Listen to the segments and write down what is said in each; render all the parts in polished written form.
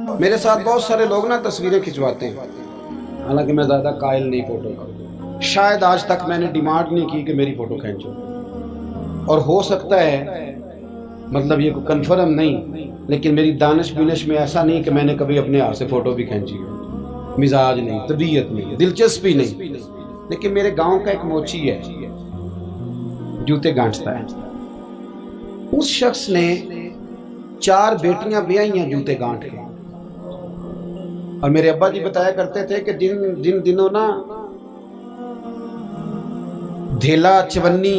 میرے ساتھ بہت سارے لوگ نا تصویریں کھنچواتے ہیں، حالانکہ میں زیادہ قائل نہیں فوٹو کا، شاید آج تک میں نے ڈیمانڈ نہیں کی کہ میری فوٹو کھینچو، اور ہو سکتا ہے مطلب یہ کنفرم نہیں، لیکن میری دانش بینش میں ایسا نہیں کہ میں نے کبھی اپنے ہاتھ سے فوٹو بھی کھینچی ہو، مزاج نہیں، طبیعت نہیں، دلچسپی نہیں۔ لیکن میرے گاؤں کا ایک موچی ہے، جوتے گانٹتا ہے، اس شخص نے 4 بیٹیاں بیائی ہیں جوتے گانٹ کے، اور میرے ابا جی بتایا کرتے تھے کہ جن دنوں نا دھیلا چونی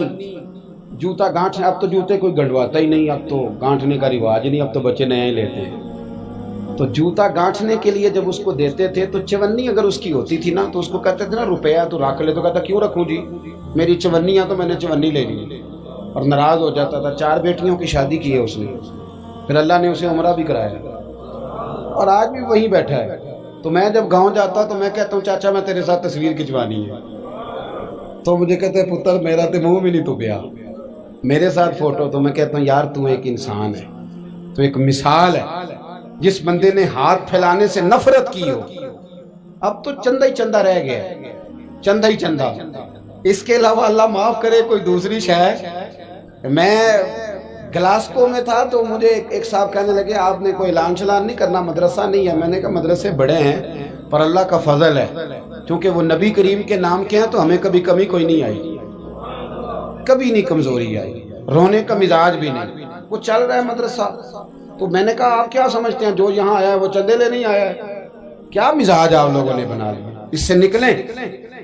جوتا گانٹنے، اب تو جوتے کوئی گنڈواتا ہی نہیں، اب تو گانٹنے کا رواج نہیں، اب تو بچے نئے ہی لیتے ہیں۔ تو جوتا گانٹنے کے لیے جب اس کو دیتے تھے تو چونی اگر اس کی ہوتی تھی نا تو اس کو کہتے تھے نا روپیہ تو رکھ لے، تو کہتا کیوں رکھوں جی، میری چونیاں تو میں نے چونی لے لی، اور ناراض ہو جاتا تھا۔ 4 بیٹیوں کی شادی کی ہے اس نے، پھر اللہ نے اسے عمرہ بھی کرایا، اور آج بھی وہیں بیٹھا ہے۔ تو میں جب گاؤں جاتا تو میں کہتا ہوں چاچا میں تیرے ساتھ تصویر کھنچوانی ہے، تو مجھے کہتے ہیں پتر میرا تے منہ بھی نہیں تو پیا میرے ساتھ فوٹو، تو میں کہتا ہوں یار تو ایک انسان ہے، تو ایک مثال ہے، جس بندے نے ہاتھ پھیلانے سے نفرت کی ہو، اب تو چندہ ہی چندہ رہ گیا، چندہ ہی چندہ، اس کے علاوہ اللہ معاف کرے کوئی دوسری شے۔ میں گلاسکو میں تھا تو مجھے ایک صاحب کہنے لگے آپ نے کوئی اعلان شلان نہیں کرنا، مدرسہ نہیں ہے؟ میں نے کہا مدرسے بڑے ہیں پر اللہ کا فضل ہے، کیونکہ وہ نبی کریم کے نام کے ہیں تو ہمیں کبھی کمی کوئی نہیں آئی، کبھی نہیں کمزوری آئی، رونے کا مزاج بھی نہیں، وہ چل رہا ہے مدرسہ۔ تو میں نے کہا آپ کیا سمجھتے ہیں جو یہاں آیا ہے وہ چندے لے نہیں آیا ہے؟ کیا مزاج آپ لوگوں نے بنا لیا، اس سے نکلیں۔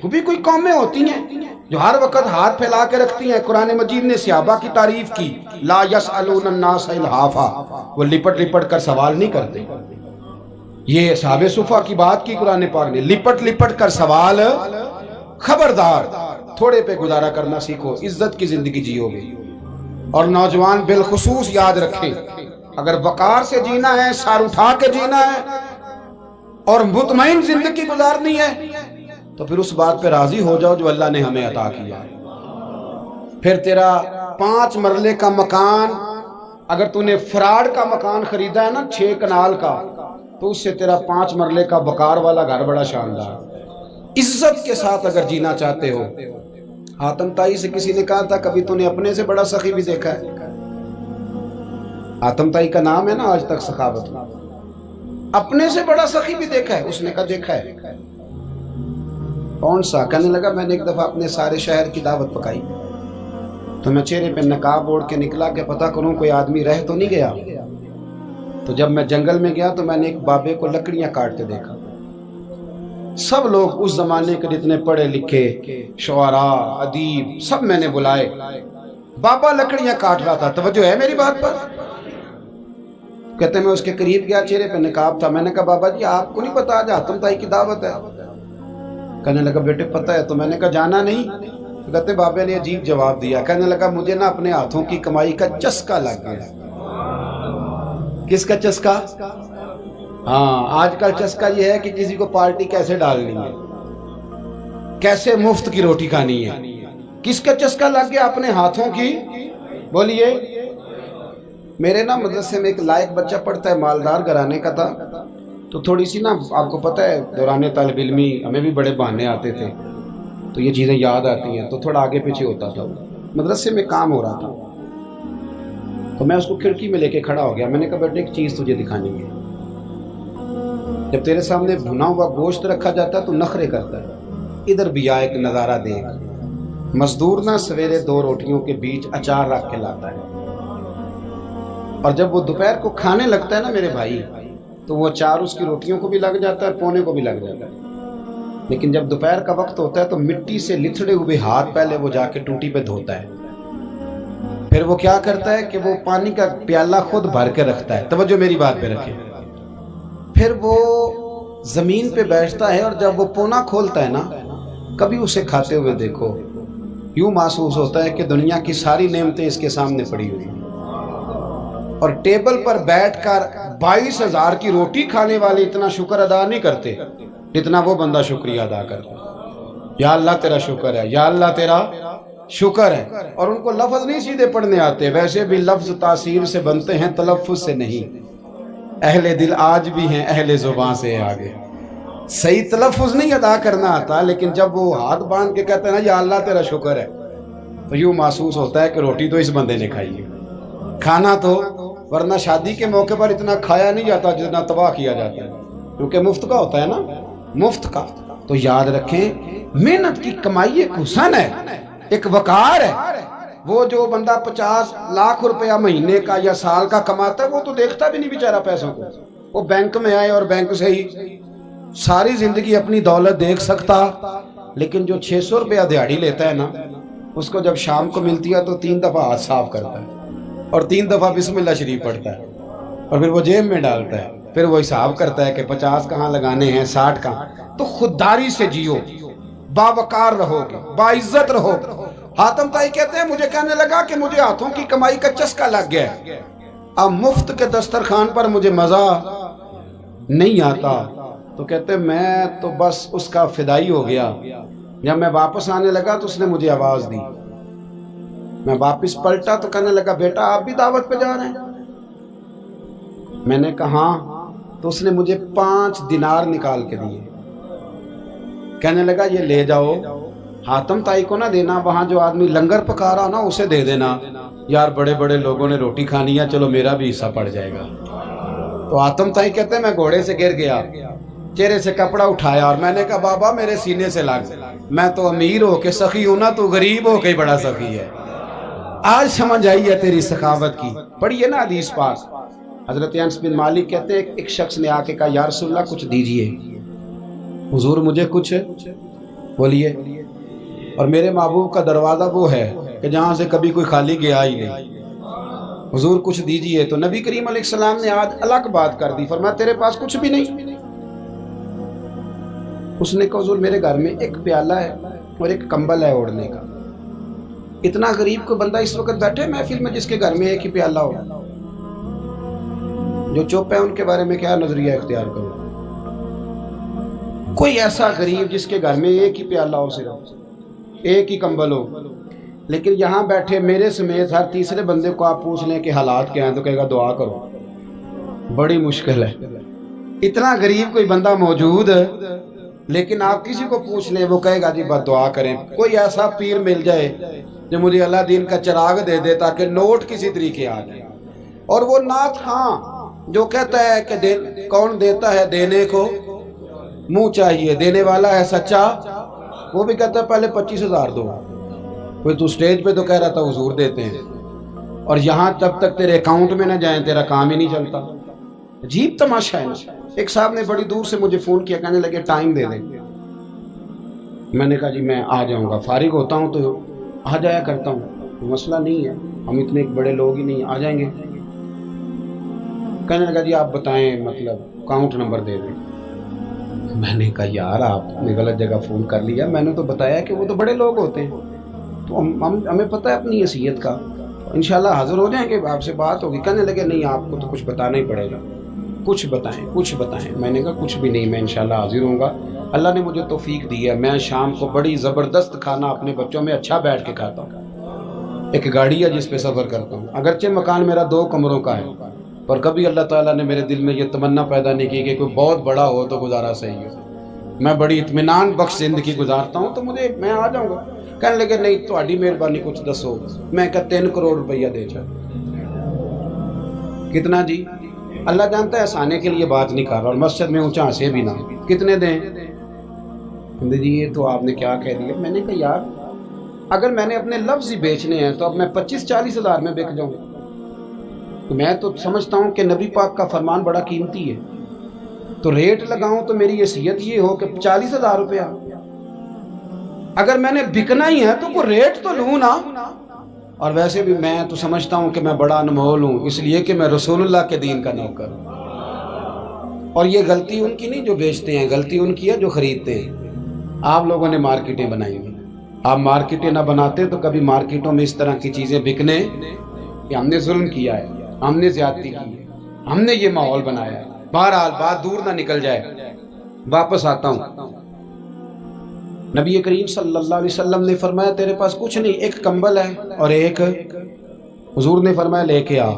وہ بھی کوئی قومیں ہوتی ہیں جو ہر وقت ہاتھ پھیلا کے رکھتی ہیں۔ قرآن مجید نے صحابہ کی تعریف کی، لا یسألون الناس الحافا، وہ لپٹ لپٹ کر سوال نہیں کرتے۔ یہ صحابہ صفا کی بات کی قرآن پاک نے، لپٹ لپٹ کر سوال، خبردار تھوڑے پہ گزارا کرنا سیکھو، عزت کی زندگی جیو گے۔ اور نوجوان بالخصوص یاد رکھیں، اگر وقار سے جینا ہے، سر اٹھا کے جینا ہے اور مطمئن زندگی گزارنی ہے تو پھر اس بات پہ راضی ہو جاؤ جو اللہ نے ہمیں عطا کیا ہے۔ پھر تیرا 5 مرلے کا مکان، اگر تو نے فراڈ کا مکان خریدا ہے نا 6 کنال کا، تو اس سے تیرا 5 مرلے کا وقار والا گھر بڑا شاندار۔ عزت کے ساتھ اگر جینا چاہتے ہو، حاتم طائی سے کسی نے کہا تھا کبھی تو نے اپنے سے بڑا سخی بھی دیکھا ہے؟ حاتم طائی کا نام ہے نا آج تک سخاوت میں، اپنے سے بڑا سخی بھی دیکھا ہے؟ اس نے کہا دیکھا ہے۔ کون سا؟ کہنے لگا میں نے ایک دفعہ اپنے سارے شہر کی دعوت پکائی تو میں چہرے پہ نقاب اوڑھ کے نکلا کہ پتہ کروں کوئی آدمی رہ تو نہیں گیا۔ تو جب میں جنگل میں گیا تو میں نے ایک بابے کو لکڑیاں کاٹتے دیکھا۔ سب لوگ اس زمانے کے جتنے پڑھے لکھے شعراء ادیب سب میں نے بلائے، بابا لکڑیاں کاٹ رہا تھا۔ توجہ ہے میری بات پر؟ کہتے ہیں میں اس کے قریب گیا، چہرے پہ نقاب تھا، میں نے کہا بابا جی آپ کو نہیں پتا آج حاتم طائی کی دعوت ہے؟ کہنے لگا بیٹے پتہ ہے۔ تو میں نے کہا جانا نہیں؟ کہتے بابے نے عجیب جواب دیا، کہنے لگا مجھے نا اپنے ہاتھوں کی کمائی کا چسکا لگ گیا۔ کس کا چسکا؟ ہاں آج کل چسکا یہ ہے کہ کسی کو پارٹی کیسے ڈالنی ہے، کیسے مفت کی روٹی کھانی ہے۔ کس کا چسکا لگ گیا؟ اپنے ہاتھوں کی۔ بولیے۔ میرے نا مدرسے میں ایک لائق بچہ پڑھتا ہے، مالدار گھرانے کا تھا، تو تھوڑی سی نا آپ کو پتہ ہے دوران طالب علمی ہمیں بھی بڑے بہانے آتے تھے تو یہ چیزیں یاد آتی ہیں، تو تھوڑا آگے پیچھے ہوتا تھا۔ مدرسے میں کام ہو رہا تھا تو میں اس کو کھڑکی میں لے کے کھڑا ہو گیا، میں نے کہا بیٹے ایک چیز تجھے دکھانی ہے، جب تیرے سامنے بھنا ہوا گوشت رکھا جاتا ہے تو نخرے کرتا ہے، ادھر بھی آ ایک نظارہ دیکھ۔ مزدور نہ سویرے 2 روٹیوں کے بیچ اچار رکھ کے لاتا ہے، اور جب وہ دوپہر کو کھانے لگتا ہے نا میرے بھائی تو وہ اچار اس کی روٹیوں کو بھی لگ جاتا ہے، پونے کو بھی لگ جاتا ہے۔ لیکن جب دوپہر کا وقت ہوتا ہے تو مٹی سے لتھڑے ہوئے ہاتھ پہلے وہ جا کے ٹوٹی پہ دھوتا ہے، پھر وہ کیا کرتا ہے کہ وہ پانی کا پیالہ خود بھر کے رکھتا ہے۔ توجہ میری بات پہ رکھیں۔ پھر وہ زمین پہ بیٹھتا ہے اور جب وہ پونا کھولتا ہے نا، کبھی اسے کھاتے ہوئے دیکھو، یوں محسوس ہوتا ہے کہ دنیا کی ساری نعمتیں اس کے سامنے پڑی ہوئی ہیں، اور ٹیبل پر بیٹھ کر 22,000 کی روٹی کھانے والے اتنا شکر ادا نہیں کرتے جتنا وہ بندہ شکریہ ادا کرتا ہے۔ یا اللہ تیرا شکر ہے، یا اللہ تیرا شکر ہے۔ اور ان کو لفظ نہیں سیدھے پڑھنے آتے، ویسے بھی لفظ تاثیر سے بنتے ہیں تلفظ سے نہیں۔ اہل دل آج بھی ہیں اہل زبان سے آگے. صحیح تلفظ نہیں ادا کرنا آتا، لیکن جب وہ ہاتھ باندھ کے کہتے ہیں نا یا اللہ تیرا شکر ہے، تو یوں محسوس ہوتا ہے کہ روٹی تو اس بندے نے کھائی ہے. کھانا تو، ورنہ شادی کے موقع پر اتنا کھایا نہیں جاتا جتنا تباہ کیا جاتا ہے، کیونکہ مفت کا ہوتا ہے نا، مفت کا. تو یاد رکھیں محنت کی کمائی ایک حسن ہے، ایک وقار ہے. وہ جو بندہ 50 لاکھ روپیہ مہینے کا یا سال کا کماتا ہے وہ تو دیکھتا بھی نہیں بیچارہ پیسوں کو. وہ بینک میں آئے اور بینک سے ہی ساری زندگی اپنی دولت دیکھ سکتا، لیکن جو 600 روپیہ دیہاڑی لیتا ہے نا، اس کو جب شام کو ملتی ہے تو 3 دفعہ ہاتھ صاف کرتا ہے اور 3 دفعہ بسم اللہ شریف پڑھتا ہے اور پھر وہ جیب میں ڈالتا ہے. پھر وہ حساب کرتا ہے کہ 50 کہاں لگانے ہیں، 60 کہاں. تو خودداری سے جیو، باوقار رہو گے، باعزت رہو. حاتم طائی کہتے ہیں مجھے کہنے لگا کہ مجھے ہاتھوں کی کمائی کا چسکا لگ گیا ہے، اب مفت کے دسترخوان پر مجھے مزہ نہیں آتا. تو کہتے میں تو بس اس کا فدائی ہو گیا. جب میں واپس آنے لگا تو اس نے مجھے آواز دی. میں واپس پلٹا تو کہنے لگا بیٹا آپ بھی دعوت پہ جا رہے ہیں؟ میں نے کہا ہاں. تو اس نے مجھے 5 دینار نکال کے دیے. کہنے لگا یہ لے جاؤ، حاتم طائی کو نہ دینا، وہاں جو آدمی لنگر پکا رہا نا اسے دے دینا. یار بڑے بڑے لوگوں نے روٹی کھانی ہے، چلو میرا بھی حصہ پڑ جائے گا. تو حاتم طائی کہتے ہیں میں گھوڑے سے گر گیا، چہرے سے کپڑا اٹھایا اور میں نے کہا بابا میرے سینے سے لگ، میں تو امیر ہو کے سخی ہوں نا، تو غریب ہو کے بڑا سخی ہے. آج سمجھ آئی ہے تیری سخاوت کی. پڑھیے نا حدیث پاک. حضرت انس بن مالک کہتے ہیں ایک شخص نے آ کے کہا یا رسول اللہ کچھ دیجئے. حضور مجھے کچھ بولیے. اور میرے محبوب کا دروازہ وہ ہے کہ جہاں سے کبھی کوئی خالی گیا ہی نہیں. حضور کچھ دیجئے. تو نبی کریم علیہ السلام نے آج الگ بات کر دی، فرمایا تیرے پاس کچھ بھی نہیں؟ اس نے کہا حضور میرے گھر میں ایک پیالہ ہے اور ایک کمبل ہے اوڑھنے کا. اتنا غریب کو بندہ اس وقت بیٹھے محفل میں جس کے گھر میں ایک ہی پیالہ ہو. جو چپ ہے ان کے بارے میں کیا نظریہ اختیار کرو. کوئی ایسا غریب جس کے گھر میں ایک ہی پیالہ ہو، صرف ایک ہی کمبل ہو. لیکن یہاں بیٹھے میرے سمیت ہر تیسرے بندے کو آپ پوچھ لیں کہ حالات کیا ہیں تو کہے گا دعا کرو. بڑی مشکل ہے. اتنا غریب کوئی بندہ موجود ہے، لیکن آپ کسی کو پوچھ لیں وہ کہے گا جی بس دعا کریں. کوئی ایسا پیر مل جائے جو مجھے اللہ دین کا چراغ دے دے تاکہ نوٹ کسی طریقے آ جائے. اور وہ نعت خاں جو کہتا ہے کہ کون دیتا ہے دینے کو منہ چاہیے، دینے والا ہے سچا، وہ بھی کہتا ہے پہلے 25,000 دو. کوئی تو سٹیج پہ تو کہہ رہا تھا حضور دیتے ہیں، اور یہاں جب تک تیرے اکاؤنٹ میں نہ جائیں تیرا کام ہی نہیں چلتا. عجیب تماشا ہے نا. ایک صاحب نے بڑی دور سے مجھے فون کیا، کہنے لگے ٹائم دے دیں. میں نے کہا جی میں آ جاؤں گا، فارغ ہوتا ہوں تو آ جایا کرتا ہوں، مسئلہ نہیں ہے، ہم اتنے بڑے لوگ ہی نہیں، آ جائیں گے. کہنے لگا جی آپ بتائیں مطلب اکاؤنٹ نمبر دے دیں. میں نے کہا یار آپ نے غلط جگہ فون کر لیا، میں نے تو بتایا کہ وہ تو بڑے لوگ ہوتے ہیں، تو ہمیں پتہ ہے اپنی حیثیت کا، انشاءاللہ حاضر ہو جائیں گے، آپ سے بات ہوگی. کہنے لگے نہیں آپ کو تو کچھ بتانا ہی پڑے گا، کچھ بتائیں کچھ بتائیں. میں نے کہا کچھ بھی نہیں، میں انشاءاللہ حاضر ہوں گا. اللہ نے مجھے توفیق دی ہے، میں شام کو بڑی زبردست کھانا اپنے بچوں میں اچھا بیٹھ کے کھاتا ہوں. ایک گاڑی ہے جس پہ سفر کرتا ہوں، اگرچہ مکان میرا 2 کمروں کا ہے، پر کبھی اللہ تعالیٰ نے میرے دل میں یہ تمنا پیدا نہیں کی کہ کوئی بہت بڑا ہو تو گزارا صحیح ہو. میں بڑی اطمینان بخش زندگی گزارتا ہوں، تو میں آ جاؤں گا. کہنے لگے نہیں تہاڈی مہربانی کچھ دسو. میں کہا 3 کروڑ روپیہ دے چل. کتنا جی؟ اللہ جانتا ہے ہنسانے کے لیے بات نہیں کر رہا، اور مسجد میں اونچا ہنسے بھی نہ. کتنے دیں؟ کہتے جی یہ تو آپ نے کیا کہہ دیا. میں نے کہا یار اگر میں نے اپنے لفظ ہی بیچنے ہیں تو اب میں 25-40 ہزار میں بک جاؤں. تو میں تو سمجھتا ہوں کہ نبی پاک کا فرمان بڑا قیمتی ہے، تو ریٹ لگاؤں تو میری حیثیت یہ ہو کہ 40,000 روپیہ. اگر میں نے بکنا ہی ہے تو کوئی ریٹ تو لوں نا. اور ویسے بھی میں تو سمجھتا ہوں کہ میں بڑا انمول ہوں، اس لیے کہ میں رسول اللہ کے دین کا نوکر ہوں. اور یہ غلطی ان کی نہیں جو بیچتے ہیں، غلطی ان کی ہے جو خریدتے ہیں. آپ لوگوں نے مارکیٹیں بنائی ہیں، آپ مارکیٹیں نہ بناتے تو کبھی مارکیٹوں میں اس طرح کی چیزیں بکنے کہ ہم نے ظلم کیا ہے، ہم نے زیادتی کی ہے، ہم نے یہ ماحول بنایا ہے. بہرحال بات دور نہ نکل جائے، واپس آتا ہوں. نبی کریم صلی اللہ علیہ وسلم نے فرمایا تیرے پاس کچھ نہیں، ایک کمبل ہے اور ایک. حضور نے فرمایا لے کے آ.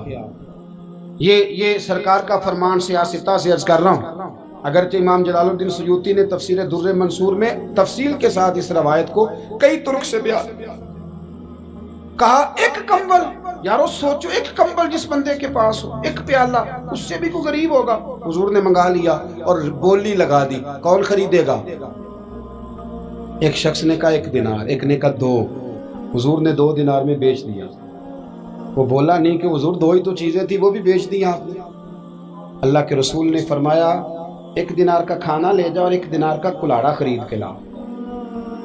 یہ سرکار کا فرمان سیاستہ سے عرض کر رہا ہوں. اگرچہ امام جلال الدین سیوطی نے تفسیر در منصور میں تفصیل کے ساتھ اس روایت کو کئی طرق سے بیان کہا. ایک کمبل، یارو سوچو، ایک کمبل جس بندے کے پاس ہو، ایک پیالہ، اس سے بھی کوئی غریب ہوگا. حضور نے منگا لیا اور بولی لگا دی، کون خریدے گا؟ ایک شخص نے کہا 1 دینار، ایک نے کہا 2. حضور نے 2 دینار میں بیچ دیا. وہ بولا نہیں کہ حضور 2 ہی تو چیزیں تھی، وہ بھی بیچ دی آپ نے. اللہ کے رسول نے فرمایا 1 دینار کا کھانا لے جاؤ اور 1 دینار کا کلاڑا خرید کے لاؤ.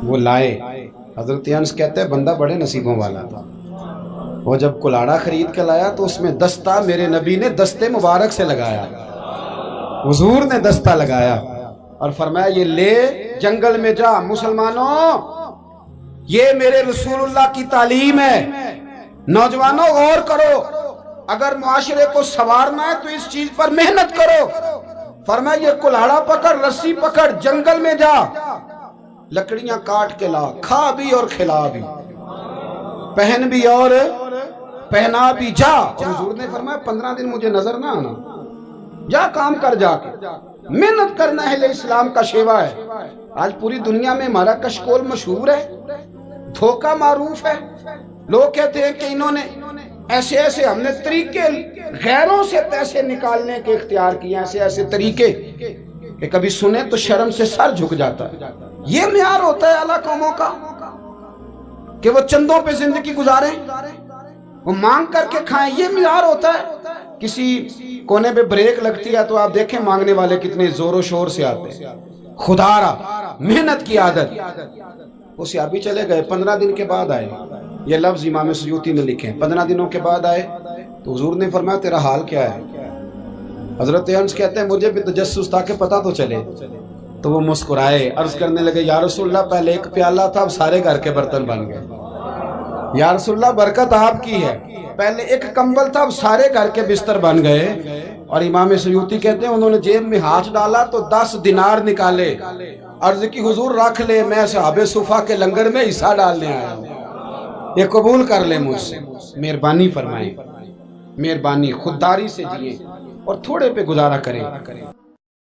وہ لائے. حضرت انس کہتے ہیں بندہ بڑے نصیبوں والا تھا. وہ جب کلاڑا خرید کے لایا تو اس میں دستہ میرے نبی نے دستے مبارک سے لگایا. حضور نے دستہ لگایا اور فرمایا یہ لے جنگل میں جا. مسلمانوں، یہ میرے رسول اللہ کی تعلیم ہے. نوجوانوں غور کرو، اگر معاشرے کو سنوارنا ہے تو اس چیز پر محنت کرو. فرمایا یہ کلاڑا پکڑ، رسی پکڑ، جنگل میں جا، لکڑیاں کاٹ کے لا، کھا بھی اور کھلا بھی، پہن بھی اور پہنا بھی، جا. اور حضور نے فرمایا 15 دن مجھے نظر نہ آنا، جا کام کر. جا کے محنت کرنا اہل اسلام کا شیوا ہے. آج پوری دنیا میں ہمارا کشکول مشہور ہے، دھوکہ معروف ہے. لوگ کہتے ہیں کہ انہوں نے ایسے ہم نے طریقے غیروں سے پیسے نکالنے کے اختیار کیے، ایسے طریقے کہ کبھی سنیں تو شرم سے سر جھک جاتا ہے. یہ معیار ہوتا ہے اعلیٰ قوموں کا کہ وہ چندوں پہ زندگی گزاریں، وہ مانگ کر کے کھائیں. یہ معیار ہوتا ہے. کسی کونے پہ بریک لگتی ہے تو آپ دیکھیں مانگنے والے کتنے زور و شور سے آتے ہیں. خدا را محنت کی عادت. وہ صحابی چلے گئے، 15 دن کے بعد آئے. یہ لفظ امام سیوطی نے لکھے. 15 دنوں کے بعد آئے تو حضور نے فرمایا تیرا حال کیا ہے؟ حضرت انس کہتے ہیں مجھے بھی تجسس تھا کہ پتہ تو چلے. تو وہ مسکرائے، عرض کرنے لگے یا رسول اللہ پہلے 1 پیالہ تھا، اب سارے گھر کے برتن بن گئے. یا رسول اللہ برکت آپ کی ہے، پہلے 1 کمبل تھا، اب سارے گھر کے بستر بن گئے. اور امام سیوطی کہتے ہیں انہوں نے جیب میں ہاتھ ڈالا تو 10 دینار نکالے. عرض کی حضور رکھ لے، میں صحابہ صفا کے لنگر میں حصہ ڈالنے آیا ہوں، یہ قبول کر لے مجھ سے. مہربانی فرمائیں، مہربانی، خودداری سے جئیں اور تھوڑے پہ گزارا کریں.